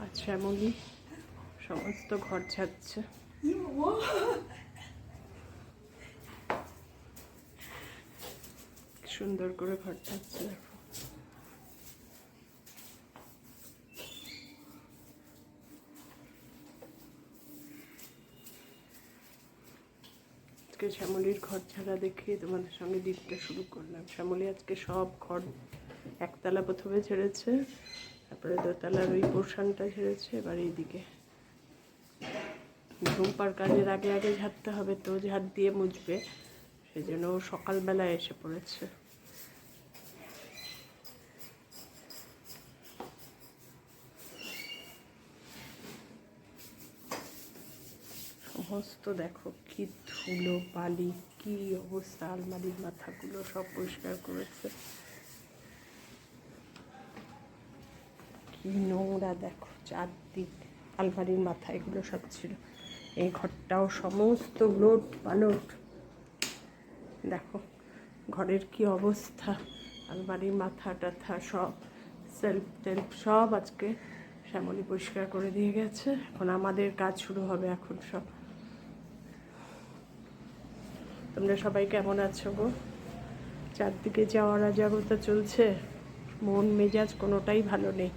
আচ্ছা এমনই সমস্ত ঘর ঝাড়ছে। সুন্দর করে ঘর ঝাড়ছে দেখো। আজকে শ্যামলির ঘর ঝাড়া দেখিয়ে তোমাদের সঙ্গে দিকটা শুরু করলাম। শ্যামলি আজকে সব ঘর একতলা প্রথমে ছেড়েছে, তারপরে দোতলার ওই পোর্শনটা ছেড়েছে, এবার এইদিকে ঝুম্পার কাজের আগে আগে ঝাড়তে হবে, তো ঝাড় দিয়ে মুছবে, সেই জন্য ও সকালবেলায় এসে পড়েছে। সমস্ত দেখো কি ধুলো বালি, কি অবস্থা, আলমারির মাথাগুলো সব পরিষ্কার করেছে, কি নোংরা দেখো চারদিক, আলমারির মাথা এগুলো সব ছিল। এই ঘরটাও সমস্ত লোট পালট, দেখো ঘরের কি অবস্থা, আলমারির মাথা টাথা সব, সেলফ টেলফ সব আজকে শ্যামলি পরিষ্কার করে দিয়ে গেছে। এখন আমাদের কাজ শুরু হবে এখন সব। তোমরা সবাই কেমন আছো গো? চারদিকে যাওয়ার অরাজকতা চলছে, মন মেজাজ কোনোটাই ভালো নেই,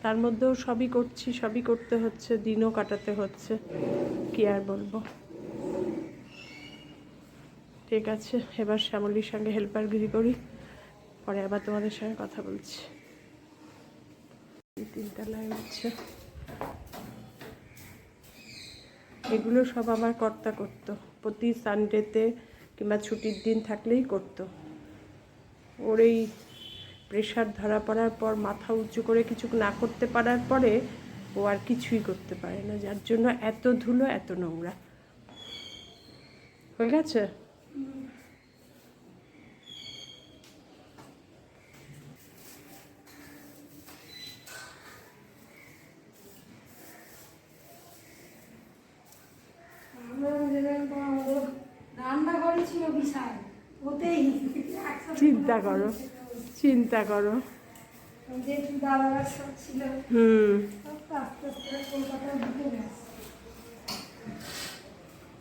তার মধ্যেও সবই করছি, সবই করতে হচ্ছে, দিনও কাটাতে হচ্ছে, কি আর বলবো। ঠিক আছে, এবার শ্যামলির সঙ্গে হেল্পারগিরি করি, পরে আবার তোমাদের সঙ্গে কথা বলছি। তিনতলায় হচ্ছে, এগুলো সব আমার কর্তা করতো, প্রতি সানডেতে কিংবা ছুটির দিন থাকলেই করতো। ওর এই প্রেশার ধরা পড়ার পর মাথা উঁচু করে কিছু না করতে পারার পরে ও আর কিছুই করতে পারে না, যার জন্য এত ধুলো এত নোংরা হয়ে গেছে। চিন্তা করো, চিন্তা করো।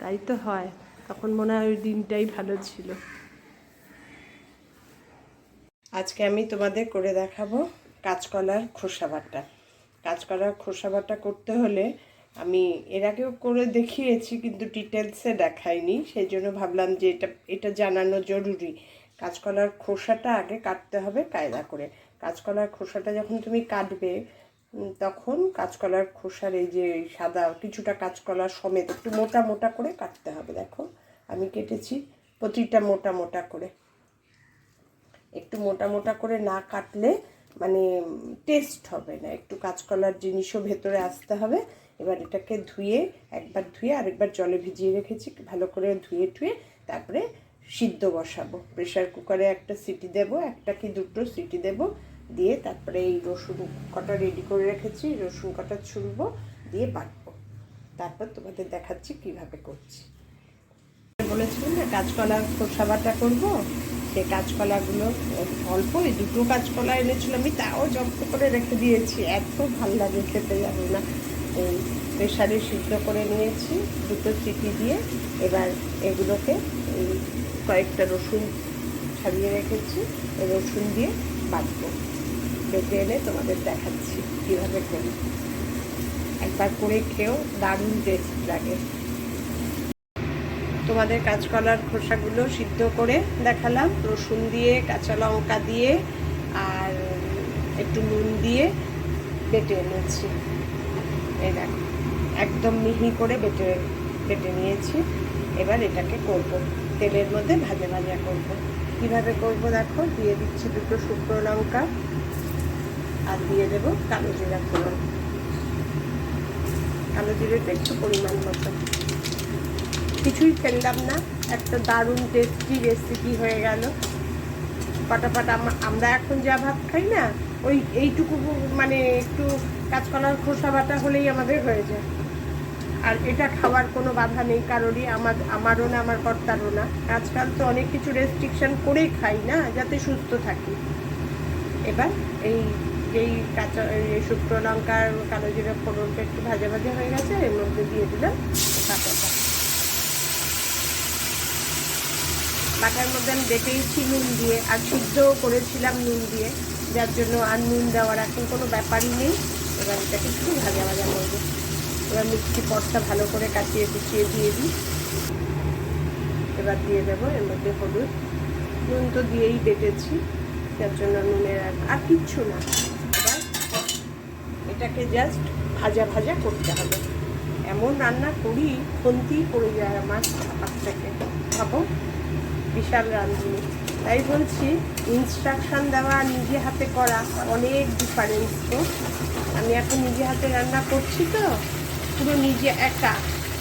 তাই তো হয়, তখন মনে হয় ওই দিনটাই ভালো ছিল। আজকে আমি তোমাদের করে দেখাবো কাঁচকলার খোসা বাটা। কাঁচকলার খোসা বাটা করতে হলে আমি এর আগেও করে দেখিয়েছি, কিন্তু ডিটেলসে দেখাইনি, সেই জন্য ভাবলাম যে এটা জানানো জরুরি। কাঁচকলার খোসাটা আগে কাটতে হবে কায়দা করে। কাঁচকলার খোসাটা যখন তুমি কাটবে, তখন কাঁচকলার খোসার এই যে সাদা কিছুটা কাঁচকলা সমেত একটু মোটা মোটা করে কাটতে হবে। দেখো আমি কেটেছি প্রতিটা মোটা মোটা করে, একটু মোটা মোটা করে না কাটলে মানে টেস্ট হবে না, একটু কাঁচকলার জিনিসও ভেতরে আসতে হবে। এবার এটাকে ধুয়ে, একবার ধুয়ে আরেকবার জলে ভিজিয়ে রেখেছি, ভালো করে ধুয়ে টুয়ে তারপরে সিদ্ধ বসাবো। প্রেশার কুকারে একটা সিটি দেব, একটা কি দুটো সিটি দেব, দিয়ে তারপরে এই রসুন কটা রেডি করে রেখেছি, রসুন কটা ছুলবো, দিয়ে বাটবো, তারপর তোমাদের দেখাচ্ছি কিভাবে করছি। বলেছিলাম না কাঁচকলার খোসা বাটা করবো, সেই কাঁচকলাগুলো অল্প, এই দুটো কাঁচকলা এনেছিল আমি, তাও জব্দ করে রেখে দিয়েছি, এত ভাল লাগে খেতে যাবে না। এই প্রেশারে সিদ্ধ করে নিয়েছি, দুটো সিটি দিয়ে এবার এগুলোকে এই কয়েকটা রসুন ছাড়িয়ে রেখেছি, রসুন দিয়ে বাটবো, বেটে এনে তোমাদের দেখাচ্ছি কীভাবে করি। একবার করে খেয়েও দারুণ টেস্ট লাগে। তোমাদের কাঁচকলার খোসাগুলো সিদ্ধ করে দেখালাম, রসুন দিয়ে কাঁচা লঙ্কা দিয়ে আর একটু নুন দিয়ে বেটে এনেছি। এই দেখো একদম মিহি করে বেটে নিয়েছি। এবার এটাকে করব, তেলের মধ্যে ভাজা ভাজা করব। কীভাবে করব দেখো, দিয়ে দিচ্ছি দুটো শুকনো লঙ্কা আর দিয়ে দেব কালো জিরা ফোড়ন। কালো জিরেটা একটু পরিমাণ মতো, কিছুই ফেললাম না, একটা দারুণ টেস্টি রেসিপি হয়ে গেল। পাটাপাটা আমরা এখন যা ভাত খাই না, ওই এইটুকু মানে একটু কাঁচকলার খোসা বাটা হলেই আমাদের হয়ে যায়। আর এটা খাওয়ার কোনো বাধা নেই কারোরই, আমারও না, আমার কর্তারও না। আজকাল তো অনেক কিছু রেস্ট্রিকশন করেই খাই না, যাতে সুস্থ থাকি। এবার এই যেই কাঁচা শুকনো লঙ্কার কালো জিরে ফোড়নটা একটু ভাজা ভাজা হয়ে গেছে, এর মধ্যে দিয়ে দিলাম বাটাটা। বাটার মধ্যে আমি বেটেইছি নুন দিয়ে, আর সিদ্ধও করেছিলাম নুন দিয়ে, যার জন্য আর নুন দেওয়ার এখন কোনো ব্যাপারই নেই। এবার এটাকে একটু ভাজা ভাজা করবো। এবার মিক্সি পটটা ভালো করে কাটিয়ে কুচিয়ে দিয়ে দিই। এবার দিয়ে দেবো এর মধ্যে হলুদ, নুন তো দিয়েই বেটেছি, যার জন্য নুনের আর কিচ্ছু না। এবার এটাকে জাস্ট ভাজা ভাজা করতে হবে। এমন রান্না করি খুন্তি পড়ে যায় আমার হাত থেকে, ভাবো বিশাল রাঁধুনি। তাই বলছি ইনস্ট্রাকশান দেওয়া নিজে হাতে করা অনেক ডিফারেন্স। তো আমি এখন নিজে হাতে রান্না করছি, তো পুরো নিজে একা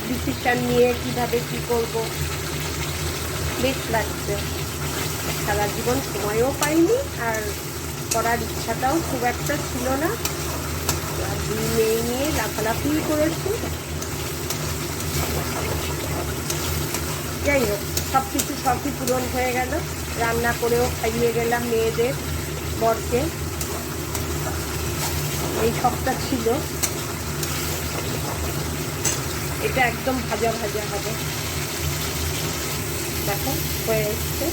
ডিসিশান নিয়ে কীভাবে কী করবো বেশ লাগছে। সারা জীবন সময়ও পাইনি, আর করার ইচ্ছাটাও খুব একটা ছিল না। আর দুই মেয়ে নিয়ে লাফালাফি করেছি। যাই হোক, সব কিছু সবই পূরণ হয়ে গেল। রান্না করেও খাইয়ে গেলাম মেয়েদের, বরকে। এই সবটা ছিল। এটা একদম ভাজা ভাজা হবে। দেখো হয়ে এসছে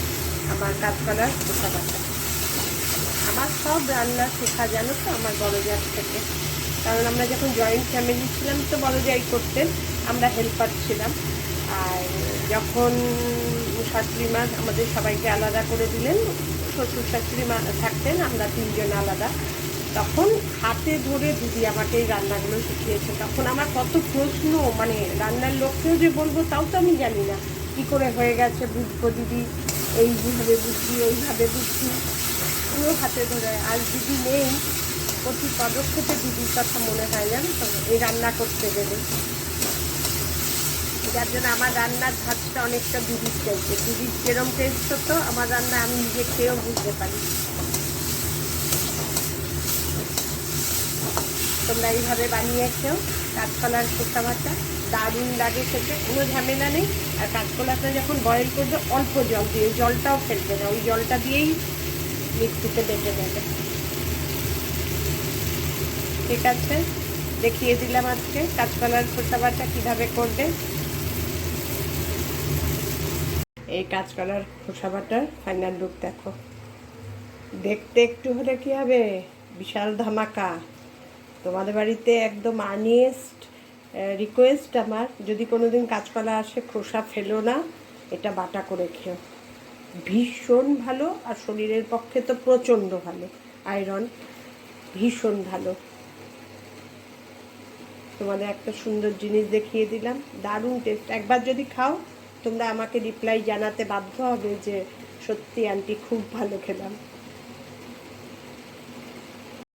আমার কাঁচকলার খোসা বাটা। আমার সব রান্না শেখা জানো তো আমার বড় জার থেকে। কারণ আমরা যখন জয়েন্ট ফ্যামিলি ছিলাম তো বড় জাই করতেন, আমরা হেল্পার ছিলাম। আর যখন শাশুড়ি মা আমাদের সবাইকে আলাদা করে দিলেন, শ্বশুর শাশুড়ি মা থাকতেন, আমরা তিনজন আলাদা, তখন হাতে ধরে দিদি আমাকে এই রান্নাগুলো শিখিয়েছে। তখন আমার কত প্রশ্ন, মানে রান্নার লোককেও যে বলবো তাও তো আমি জানি না, কী করে হয়ে গেছে বুঝবো দিদি, এইভাবে বুঝি ওইভাবে বুঝি, পুরো হাতে ধরে। আর দিদি নেই, প্রতি পদক্ষেপে দিদির কথা মনে হয় জানো তো, এই রান্না করতে গেলে। যার জন্য আমার রান্নার ধাঁচটা অনেকটা দিদির চাইছে। দিদির যেরম টেস্ট হতো আমার রান্না আমি নিজে খেয়েও বুঝতে পারি। তোমরা এইভাবে বানিয়ে খেও কাঁচকলার খোসা বাটা, দারুণ লাগে খেতে, কোনো ঝামেলা নেই। আর কাঁচকলাটা যখন বয়েল করবে অল্প জল দিয়ে, জলটাও ফেলবে না, ওই জলটা দিয়েই মিক্সিতে বেটে দেবে। ঠিক আছে, দেখিয়ে দিলাম আজকে কাঁচকলার খোসা বাটা কীভাবে করবে। এই কাঁচকলার খোসা বাটার ফাইনাল লুক দেখো। দেখতে একটু হলে কী হবে, বিশাল ধামাকা। তোমাদের বাড়িতে একদম আর্নেস্ট রিকোয়েস্ট আমার, যদি কোনো দিন কাঁচকলা আসে খোসা ফেলো না, এটা বাটা করে খেও। ভীষণ ভালো, আর শরীরের পক্ষে তো প্রচণ্ড ভালো, আয়রন ভীষণ ভালো। তোমাদের একটা সুন্দর জিনিস দেখিয়ে দিলাম, দারুণ টেস্ট। একবার যদি খাও তোমরা আমাকে রিপ্লাই জানাতে বাধ্য হবে যে সত্যি আন্টি খুব ভালো খেলাম।